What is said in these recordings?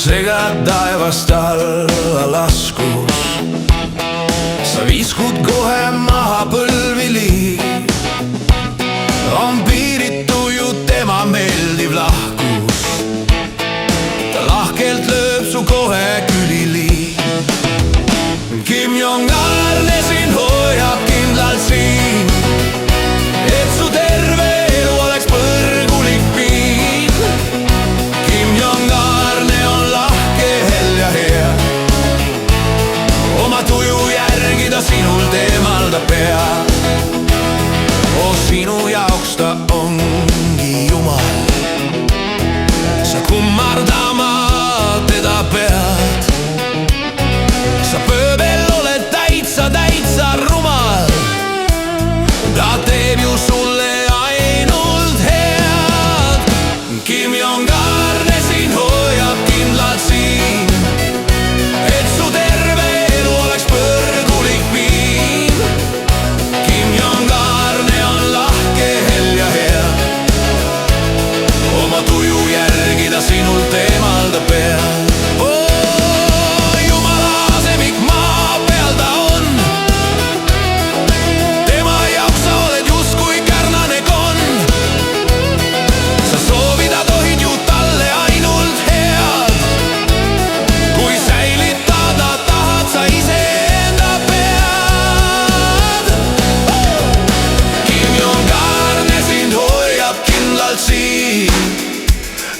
segad taevast alla laskus. Sa viskud kohe maha põlvili, on piiritu ju tema meeldiv lahkus. Ta lahkelt lööb su kohe külili. Kim Jong-un sind hoiab kindlalt siin, et su terve elu oleks põrgulik piin. Kim Jong-un on lahke, hell ja hea, oma tuju järgi ta sinult eemaldab pea. O sinu jaoks ta ongi Jumal, sa kummardama teda pead. Sa pööbel oled täitsa rumal, ta teeb ju sulle ainult head. Kim Jong-un sind hoiab kindlalt siin, et su terve elu oleks põrgulik piin. Kim Jong-un on lahke, hell ja hea, oma tuju järgi ta sinult eemaldab pea.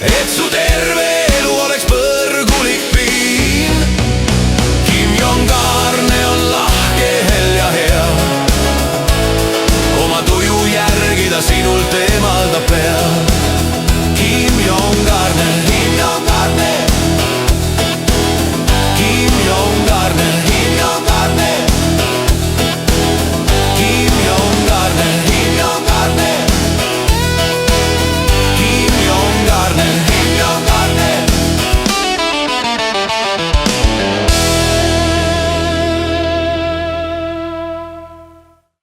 Et su terve